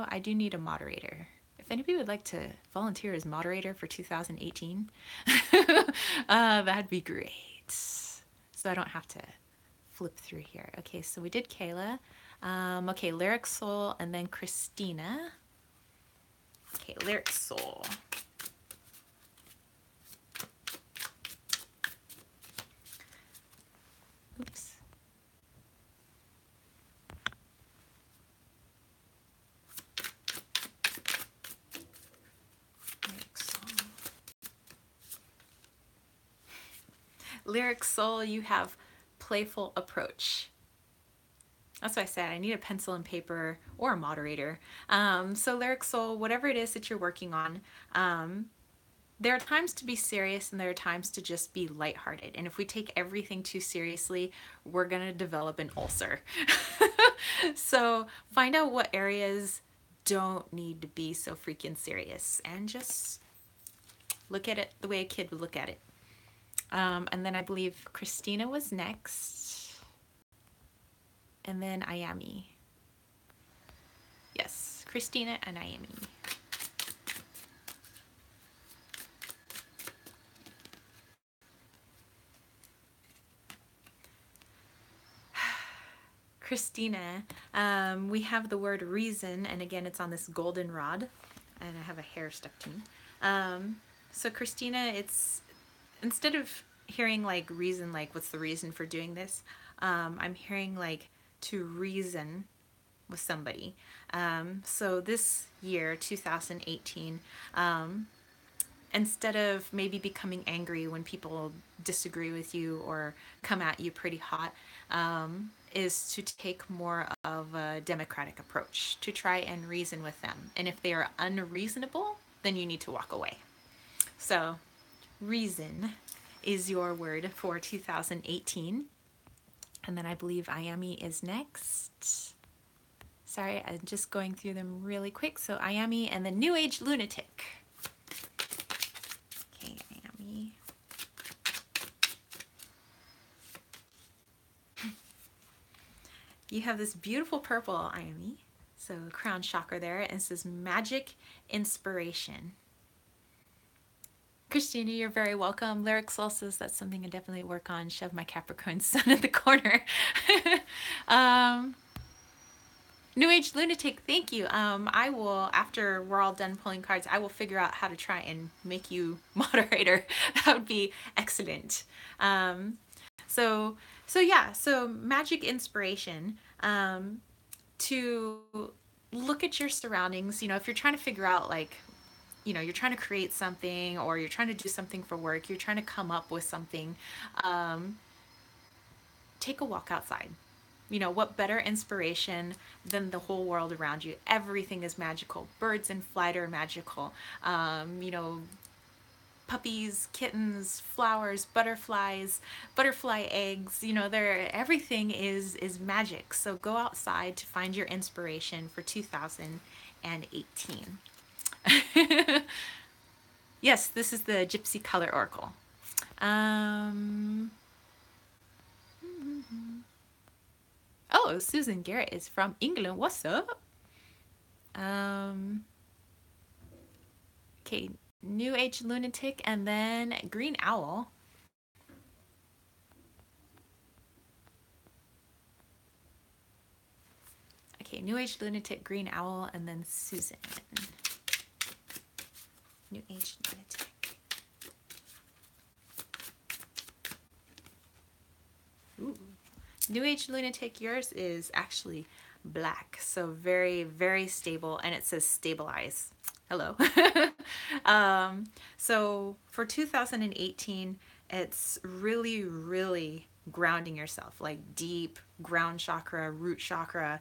I do need a moderator. If anybody would like to volunteer as moderator for 2018, that'd be great. So I don't have to flip through here. Okay, so we did Kayla. Okay, Lyric Soul and then Christina. Okay, Lyric Soul. Oops. Lyric Soul. Lyric Soul, you have playful approach. That's what I said. I need a pencil and paper or a moderator. So Lyric Soul, whatever it is that you're working on, there are times to be serious and there are times to just be lighthearted. And if we take everything too seriously, we're going to develop an ulcer. So find out what areas don't need to be so freaking serious and just look at it the way a kid would look at it. And then I believe Christina was next. And then Ayami. Yes, Christina and Ayami. Christina, we have the word reason, and again, it's on this golden rod, and I have a hair stuck to me. So Christina, it's instead of hearing like reason, like what's the reason for doing this, I'm hearing like to reason with somebody. So this year, 2018, instead of maybe becoming angry when people disagree with you or come at you pretty hot, is to take more of a democratic approach, to try and reason with them. And if they are unreasonable, then you need to walk away. So, reason is your word for 2018. And then I believe Ayami is next. Sorry, I'm just going through them really quick. So, Ayami and then New Age Lunatic. Okay, Ayami. You have this beautiful purple, Ayami. So crown chakra there, and it says magic inspiration. Christina, you're very welcome. Lyric Soul says that's something I definitely work on. Shove my Capricorn sun in the corner. um, New Age Lunatic, thank you. I will, after we're all done pulling cards, I will figure out how to try and make you moderator. That would be excellent. So yeah, so magic inspiration, to look at your surroundings. If you're trying to figure out like, you're trying to create something or you're trying to do something for work, you're trying to come up with something, take a walk outside. What better inspiration than the whole world around you? Everything is magical. Birds in flight are magical. Puppies, kittens, flowers, butterflies, butterfly eggs, everything is magic. So go outside to find your inspiration for 2018. Yes, this is the Gypsy Color Oracle. Oh, Susan Garrett is from England. What's up? Okay, New Age Lunatic and then Green Owl. Okay, New Age Lunatic, Green Owl, and then Susan. New Age Lunatic. Ooh. New Age Lunatic, yours is actually black. So very, very stable, and it says stabilize. Hello. So for 2018, it's really, really grounding yourself, like deep ground chakra, root chakra,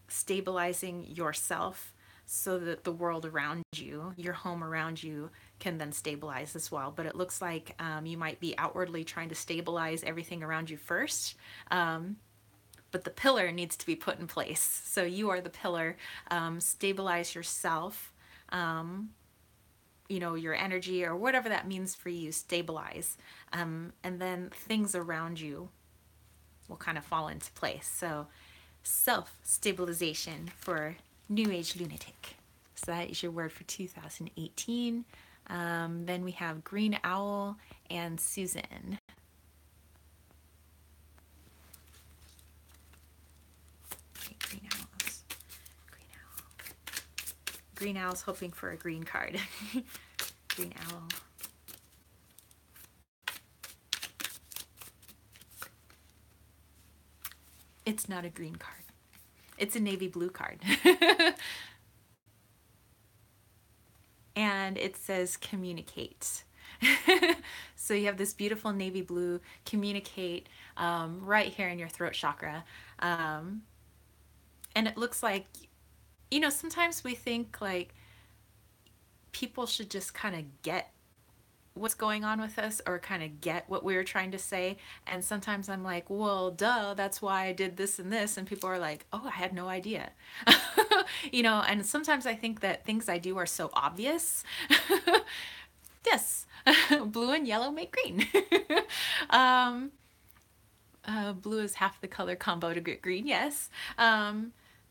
stabilizing yourself, so that the world around you, your home around you, can then stabilize as well. But it looks like you might be outwardly trying to stabilize everything around you first. But the pillar needs to be put in place. So you are the pillar. Stabilize yourself, your energy or whatever that means for you, stabilize. And then things around you will kind of fall into place. So self stabilization for New Age Lunatic. So that is your word for 2018. Then we have Green Owl and Susan. Okay, Green Owls. Green Owl. Green Owl's hoping for a green card. Green Owl. It's not a green card. It's a navy blue card. And it says communicate. So you have this beautiful navy blue, communicate, right here in your throat chakra. And it looks like, sometimes we think like people should just kind of get what's going on with us or kind of get what we were trying to say. And sometimes I'm like, well, duh, that's why I did this and this. And people are like, oh, I had no idea. And sometimes I think that things I do are so obvious. Yes, blue and yellow make green. um, Blue is half the color combo to get green, yes.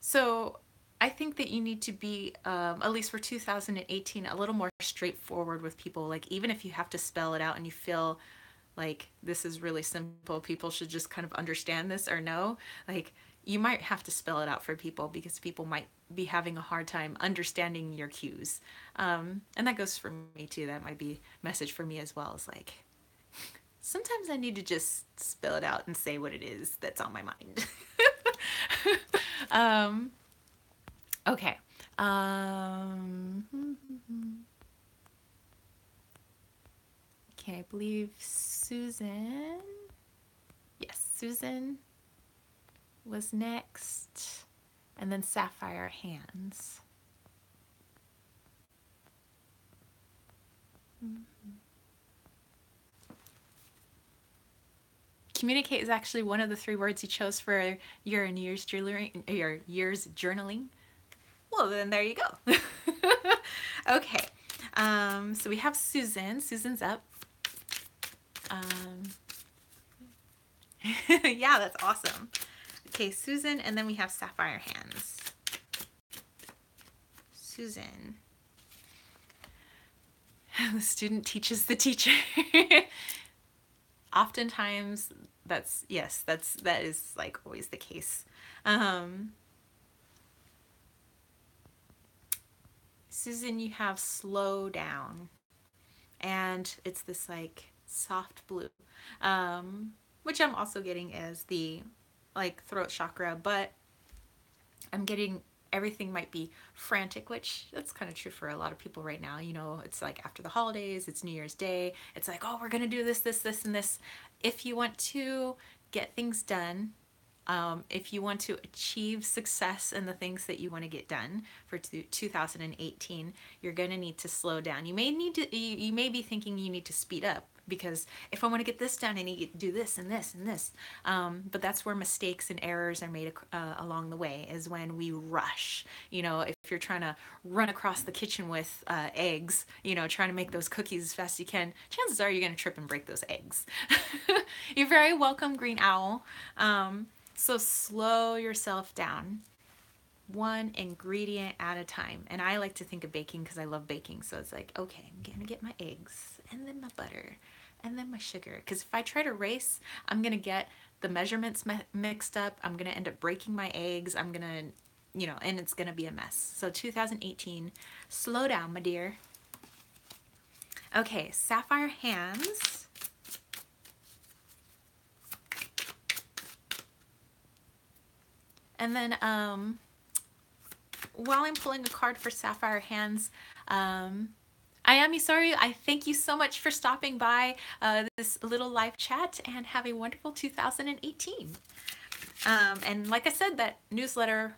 So I think that you need to be, at least for 2018, a little more straightforward with people. Like, even if you have to spell it out and you feel like this is really simple, people should just kind of understand this or know, like, you might have to spell it out for people because people might be having a hard time understanding your cues. And that goes for me too. That might be a message for me as well. Is like, sometimes I need to just spell it out and say what it is that's on my mind. um, okay. Okay, I believe Susan. Yes, Susan was next. And then Sapphire Hands. Communicate is actually one of the 3 words you chose for your New Year's journaling. Your year's journaling. Well, then there you go. Okay. So we have Susan. Susan's up. Yeah, that's awesome. Okay, Susan, and then we have Sapphire Hands. Susan. The student teaches the teacher. Oftentimes, that is like always the case. Susan, you have slow down, and it's this like soft blue, which I'm also getting as the like throat chakra, but I'm getting everything might be frantic, which that's kind of true for a lot of people right now. It's like after the holidays, it's New Year's Day. It's like, oh, we're going to do this, this, this, and this. If you want to get things done, if you want to achieve success in the things that you want to get done for 2018, you're going to need to slow down. You may be thinking you need to speed up, because if I want to get this done, I need to do this and this and this. But that's where mistakes and errors are made along the way, is when we rush. If you're trying to run across the kitchen with eggs, trying to make those cookies as fast as you can, chances are you're going to trip and break those eggs. You're very welcome, Green Owl. So slow yourself down, one ingredient at a time. And I like to think of baking because I love baking. So it's like, okay, I'm going to get my eggs and then my butter and then my sugar. Because if I try to race, I'm going to get the measurements mixed up. I'm going to end up breaking my eggs. I'm going to, and it's going to be a mess. So 2018, slow down, my dear. Okay, Sapphire Hands. And then while I'm pulling a card for Sapphire Hands, Ayami, sorry, I thank you so much for stopping by this little live chat, and have a wonderful 2018. And like I said, that newsletter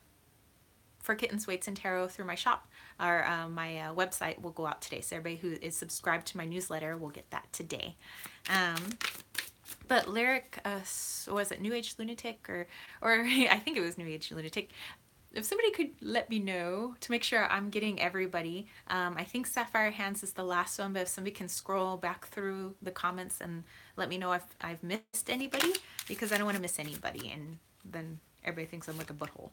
for Kittens, Weights, and Tarot through my shop or my website will go out today. So everybody who is subscribed to my newsletter will get that today. But Lyric, was it New Age Lunatic or I think it was New Age Lunatic. If somebody could let me know to make sure I'm getting everybody. I think Sapphire Hands is the last one, but if somebody can scroll back through the comments and let me know if I've missed anybody, because I don't want to miss anybody, and then everybody thinks I'm like a butthole.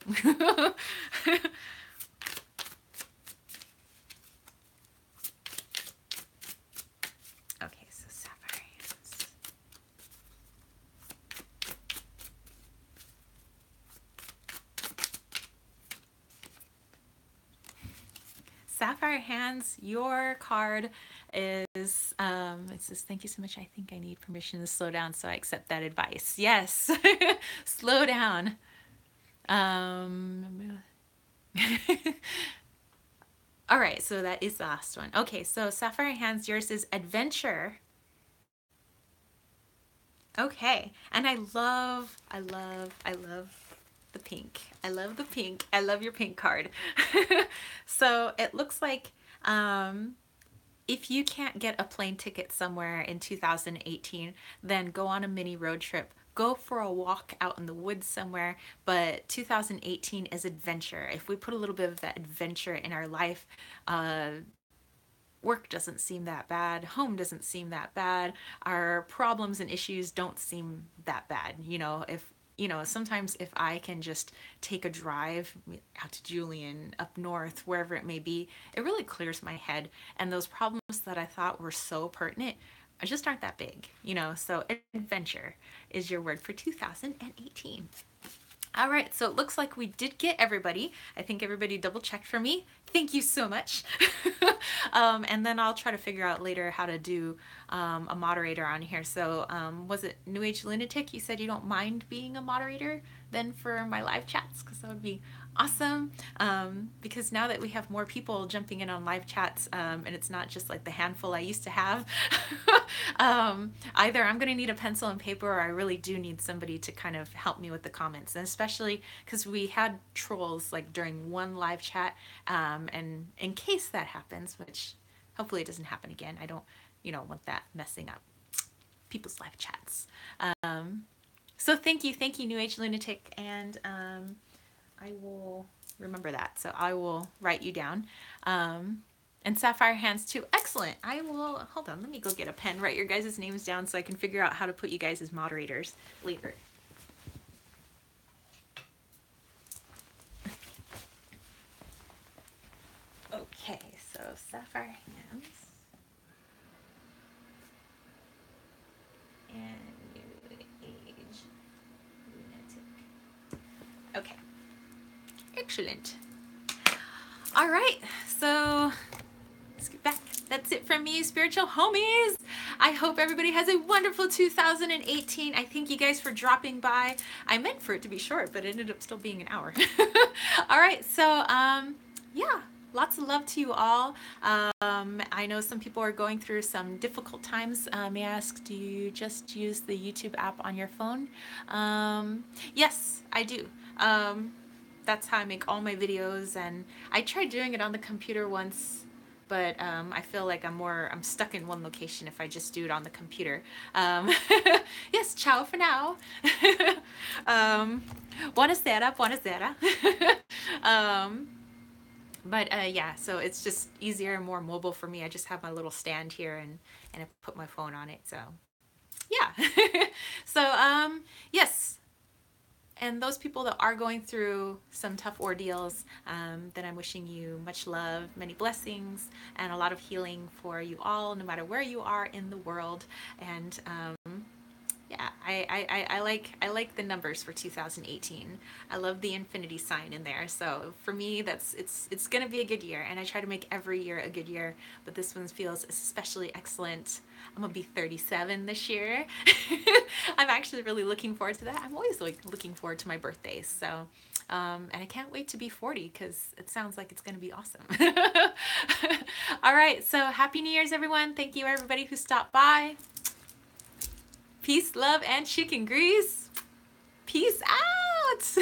Okay, so Sapphire Hands. Sapphire Hands, your card is, it says, thank you so much. I think I need permission to slow down, so I accept that advice. Yes, slow down. All right, so that is the last one. Okay, so Sapphire Hands, yours is adventure. Okay, and I love the pink. I love the pink. I love your pink card. So it looks like if you can't get a plane ticket somewhere in 2018, then go on a mini road trip. Go for a walk out in the woods somewhere, but 2018 is adventure. If we put a little bit of that adventure in our life, work doesn't seem that bad, home doesn't seem that bad, our problems and issues don't seem that bad. Sometimes if I can just take a drive out to Julian, up north, wherever it may be, it really clears my head. And those problems that I thought were so pertinent just aren't that big, So adventure is your word for 2018. All right, so it looks like we did get everybody. I think everybody double checked for me. Thank you so much. And then I'll try to figure out later how to do a moderator on here. So was it New Age Lunatic? You said you don't mind being a moderator then for my live chats, because that would be awesome. Because now that we have more people jumping in on live chats, and it's not just like the handful I used to have, either I'm going to need a pencil and paper, or I really do need somebody to kind of help me with the comments. And especially because we had trolls like during one live chat, and in case that happens, which hopefully it doesn't happen again, I don't want that messing up people's live chats. So thank you, New Age Lunatic, and I will remember that. So I will write you down. And Sapphire Hands too. Excellent. I will, hold on, let me go get a pen, write your guys' names down so I can figure out how to put you guys as moderators later. Okay, so Sapphire Hands. And New Age Lunatic. Okay. Excellent. All right, so let's get back. That's it from me, spiritual homies. I hope everybody has a wonderful 2018. I thank you guys for dropping by. I meant for it to be short, but it ended up still being an hour. All right, so yeah, lots of love to you all. I know some people are going through some difficult times. May I ask, do you just use the YouTube app on your phone? Yes, I do. That's how I make all my videos, and I tried doing it on the computer once, but I feel like I'm stuck in one location if I just do it on the computer. Yes, ciao for now. Buonasera, buonasera. But yeah, so it's just easier and more mobile for me. I just have my little stand here, and I put my phone on it, so yeah. So yes. And those people that are going through some tough ordeals, then I'm wishing you much love, many blessings, and a lot of healing for you all, no matter where you are in the world. And yeah, I like the numbers for 2018. I love the infinity sign in there. So for me, it's gonna be a good year, and I try to make every year a good year. But this one feels especially excellent. I'm gonna be 37 this year. I'm actually really looking forward to that. I'm always looking forward to my birthdays. So, and I can't wait to be 40 because it sounds like it's gonna be awesome. All right, so happy New Year's, everyone. Thank you, everybody who stopped by. Peace, love, and chicken grease. Peace out.